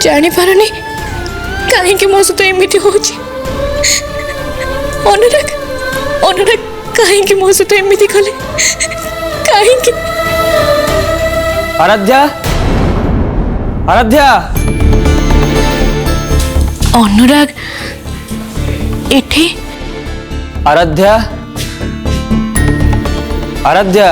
जानी पारुनी कहीं मो सहित एमती हो अनुराग अनुराग कहीं मो सहित एमती कले कहीं आराध्या आराध्या अनुराग एठी आराध्या आराध्या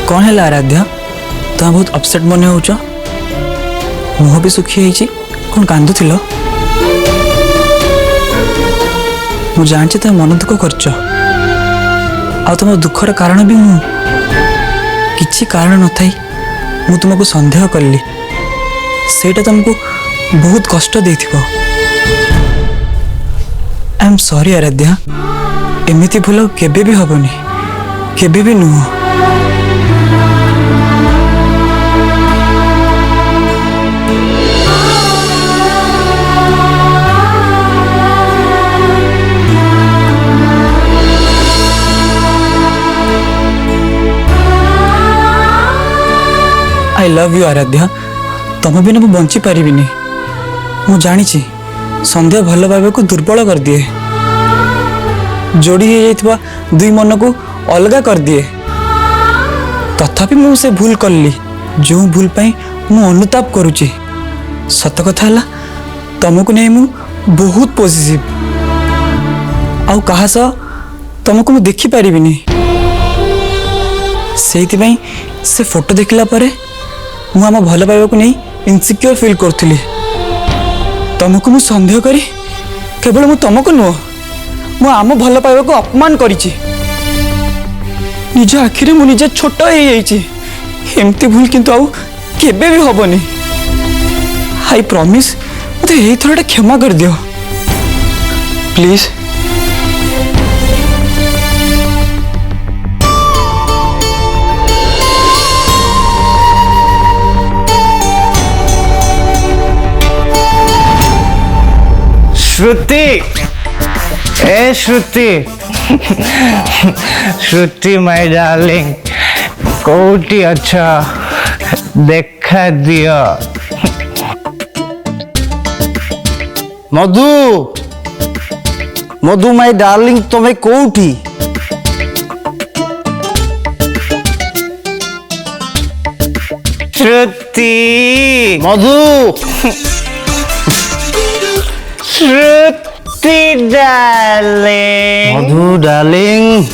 कौन है आराध्या तुम बहुत अपसेट मन हो मुह भी सुखी है कौन कांदुल मु जानची तुम मन दुख कर तुम दुखर कारण भी मु किसी कारण न थी मु तुमको संदेह कली सेटा तुमको बहुत कष्ट दे आई एम सॉरी आराध्या एमती भूल केबे भी हबनी केबे भी नुह आई लव यू आराध्या तुम बिना मु बंची पारिनी मु जानी संध्या भल भाव को दुर्बल कर दिए जोड़ी हो दुई मन को अलगा कर दिए तथापि मु से भूल कली जो भूल पाई मु अनुताप करुची सत कथा है तुमको नहीं मु बहुत पॉजिटिव आउ कहा सह तुमको मु देखी पारिनी से फोटो देखला परे मु आम भल पाइबा को नहीं इनसिक्योर फील करुली तुमको मु संदेह करी केवल मु तुमको नुह मु आम भल पाइबा को अपमान करिछि निज आखिरे मु निजे छोट हो एमती भूल किंतु आउ केबे भी हबनी आई प्रॉमिस मते एई थोड़ा क्षमा कर दियो please Shruti A Shruti Shruti my darling कोटी अच्छा देखा दिया मधु मधु माय डार्लिंग तुम्हें कोठी श्रुति मधु श्रुति डार्लिंग मधु डार्लिंग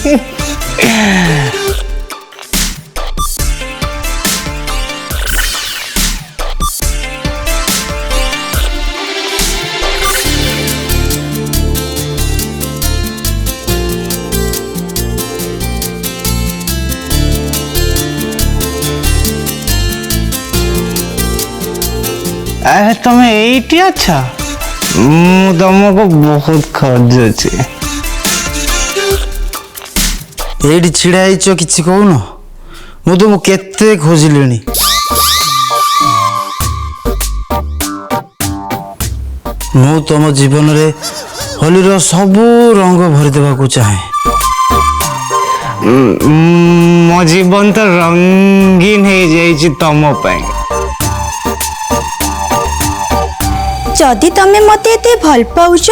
अरे तुम्हें एटी अच्छा तुमको बहुत खोजुची एडी छिड़ा किसी कहून मु तुम केते खोजिली मु तुम जीवन रे होली सबू रंग भरीदेवा को चाहे मो जीवन तो रंगीन हो जाइए तुम पाई जदि तमे मते एते भल पाउछ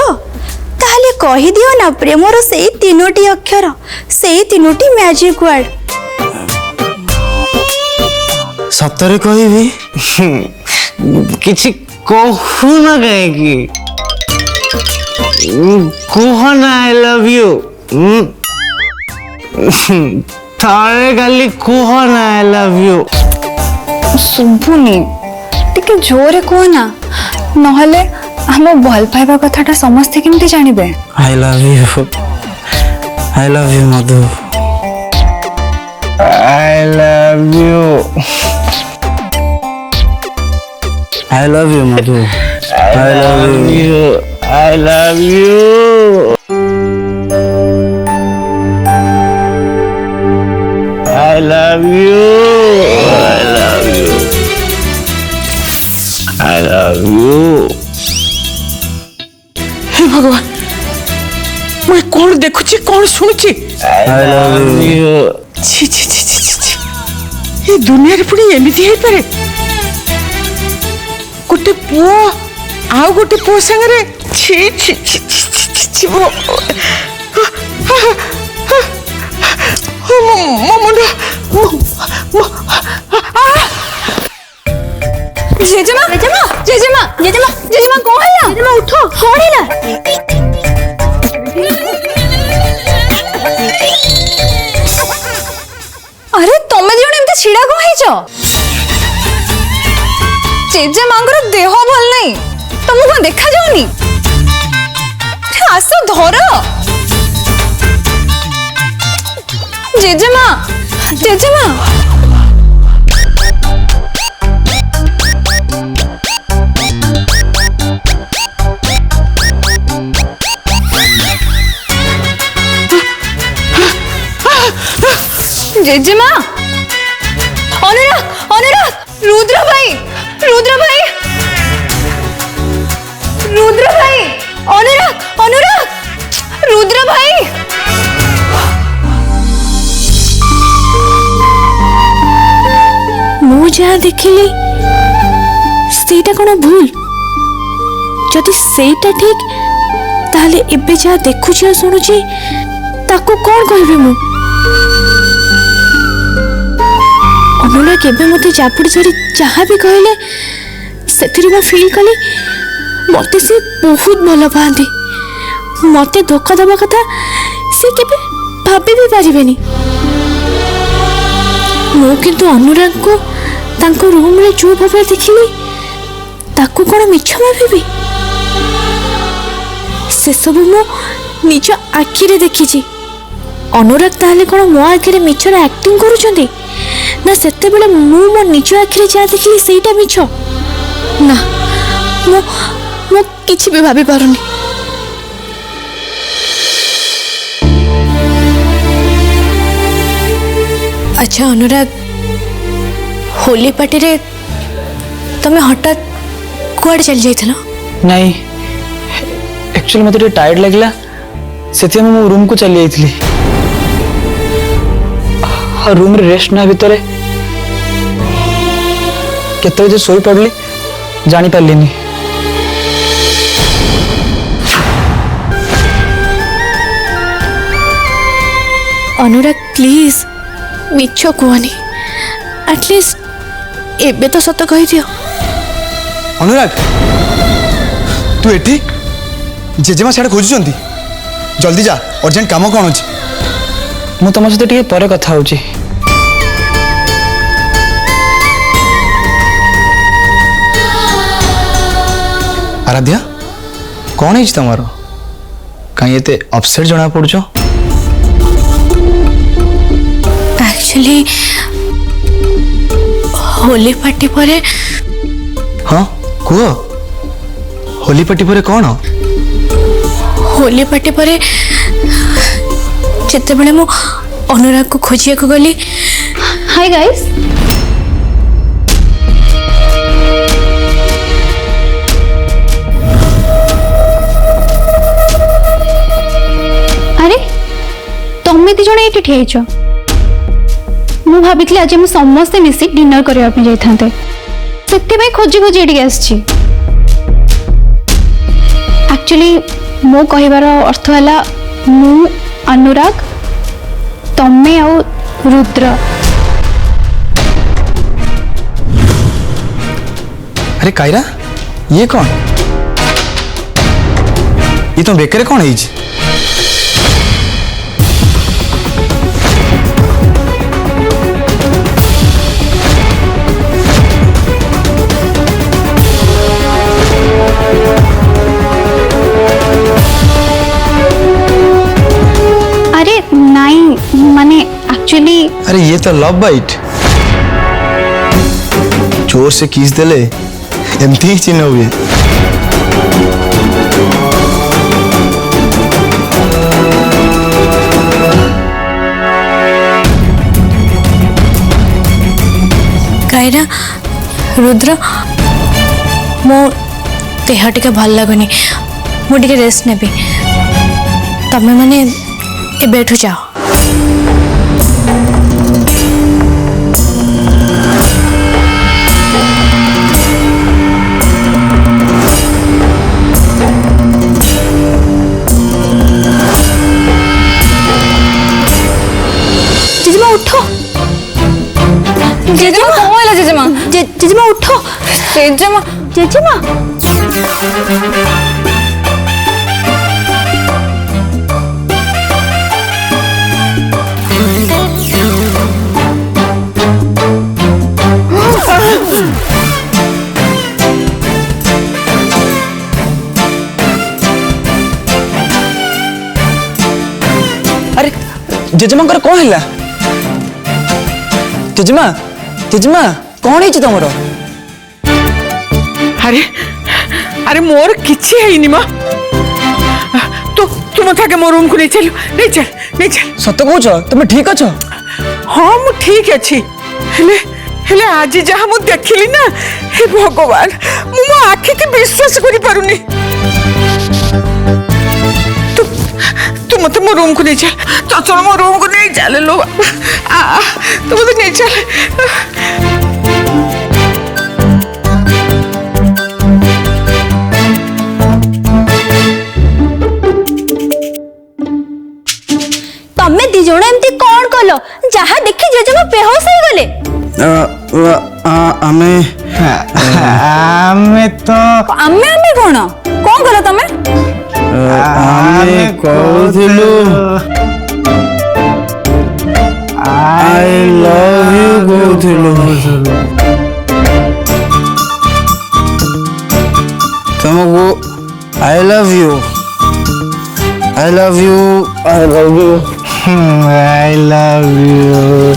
ताहले कहि दियो ना प्रेमर से तीनोटी अक्षर से तीनोटी मैजिक वर्ड सतरे कहबी किछि कहू ना कहीं कह ना आई लव यू थारे खाली कह ना आई लव यू शुभुनी टिके जोरे कह ना नहले हम भल पाइबा कथाटा समस्ते केमती जानिबे I love you Madhu I love you Madhu I love you. I love you. I love you. I love you. I love you. हे भगवान मैं कौन देखुची कौन सुनुची I love you. छी छी छी छी छी छी ये दुनिया रे पुणी एमिति हे पारे गोटे पुओ आउ गोटे पुओ संगरे छी छी छी छी छी छी मो मुंड जेजेमा जेजेमा जेजेमा जेजेमा जेजेमा कौन है जेजेमा उठो कौन है ना अरे तमे दियों एमती छिड़ा को हेचो जेजेमांगर देह भल नहीं तुमको देखा जाउनी आसो धर जेजेमा जेजेमा जेजेमा अनुराग अनुराग रुद्र भाई रुद्र भाई रुद्र भाई अनुराग अनुराग रुद्र भाई मु जहाँ देखिली सेटा कौन भूल जदि सेटा ठीक ताहले एबे जहाँ देखुची और सुनुची ताको कौन कहबे मु अनुराग एबे मते चापुड़ी धरी जहाँ भी कहले सेथिरे मु फील कली मते से बहुत भल पाती मते धोखा दबा कथा से केबे भाबी भी पारिबेनी मु किंतु अनुराग को तांको रूम रे जो भाबे देखिली ताको कोन मिछ भाबी से सब मु निज आखि रे देखिची अनुराग ताहले कोन मो आखि रे मिछर एक्टिंग करूचंदी ना सेते बेले मु मो निज आखि रे जा देखिली सेटा मिछ ना मो मो किछि भी भाबी पारुनी अच्छा अनुराग होली पार्टी रे तमे हठात कुआडे चली जाइथिलो नहीं एक्चुअली मते टे टायर्ड लागला सेति मु रूम को चली आइथिली और रूम रे रेस्ट ना भितरे केते जे सोई पड़ली जानी पारलिनी अनुराग प्लीज मिछ कुहनी एटलिस्ट एबे तो सत कहि दियो अनुराग तू एठी जेजेमा सियाड़े खोजुचंती जल्दी जा अर्जेंट काम कौन अछि मु तुम सहित टिके परे कथा होची आराध्या कौन है तमर कहीं एते अपसेट जना पड़छ एक्चुअली होली पार्टी परे हाँ कुह होली पार्टी पर कौन होली पार्टी परे जेते बेले मु अनुराग को खोजिया को गली हाय गाइस अरे तमे दी जणे एठी ठेइछ मु भाबितले आज हम समस्त मिसी डिनर करबा पे जाइथांते सेति भाई खोजी खोजी एठी आछी एक्चुअली मो कहिबार अर्थ हला मु अनुराग तमे आ रुद्र अरे कायरा ये कौन ये तो बेकर कौन है अरे नहीं माने एक्चुअली अरे ये तो लव बाइट जोर से किस देले एमती ही चिन्ह हुए रुद्र मो देह टिके भल लगुनि मुझे रेस्ट नेबी तमें मैंने एबेठू जाओ। जेजेमा उठो जेजेमा कौन है जेजेमा जेजेमा उठो जेजेमा जेजेमा अरे जेजेमा कौन है जेजेमा जेजेमा कौन है तुमर अरे अरे मोर किछि है मा तो तुम थाके मो रूम को नहीं चल नहीं चल नहीं चल सत कह तुम ठीक अछ हाँ मु ठीक अच्छी हेले हेले आज जहाँ मु देखिली ना हे भगवान मु मो आखि के विश्वास करि पारुनी तू मत मो रूम को नहीं चल तो चल मो रूम को नहीं चल लो तू मत नहीं चल तमे दी जण एमती कौन कलो जहाँ देखी जेजेमा बेहोश हो गले आमे आमे तो आमे आमे कौन कौन कलो तमे आमे कहथिलु आई लव यू कहथिलु तुमको I love you I love you I love you I love you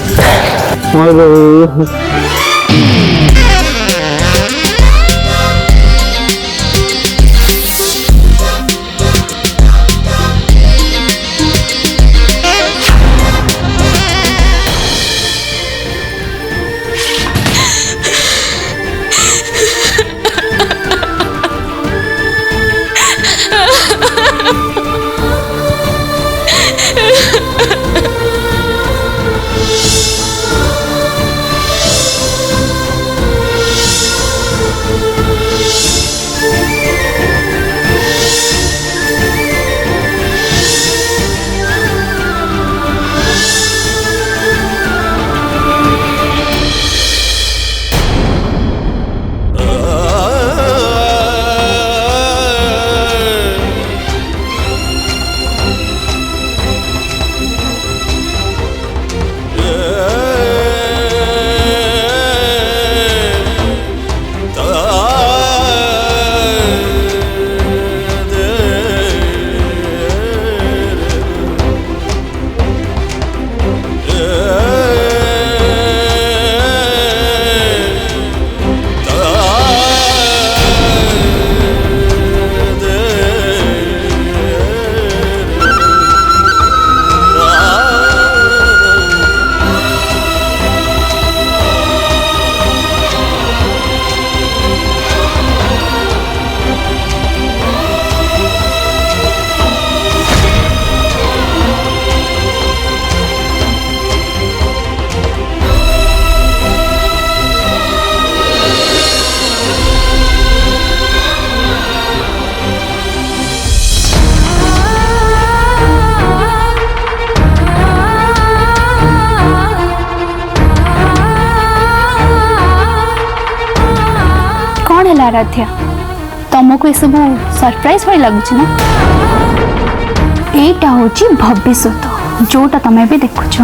Aaradhya तुमको ये सब सरप्राइज भाई लगुच ना एटा होची भविष्य जोटा तमें भी देखुच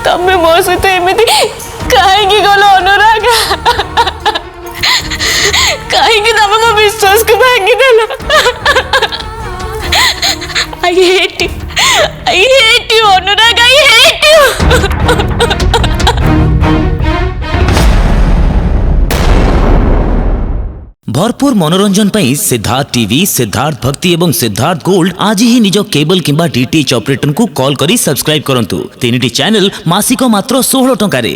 ତମେ ମୋ ସହିତ ଏମିତି କାହିଁକି ଗଲ ଅନୁରାଗ? କାହିଁକି ତମେ ମୋ ବିଶ୍ୱାସକୁ ଭାଙ୍ଗିଦେଲ? I hate you Anurag, I hate you. भरपूर मनोरंजन पर सिद्धार्थ टीवी, सिद्धार्थ भक्ति एवं सिद्धार्थ गोल्ड आज ही निज केबल किंबा डीटीएच ऑपरेटर को कॉल करी सब्सक्राइब करंतु। 3टी चैनल मासिक मात्र 16 टंका रे।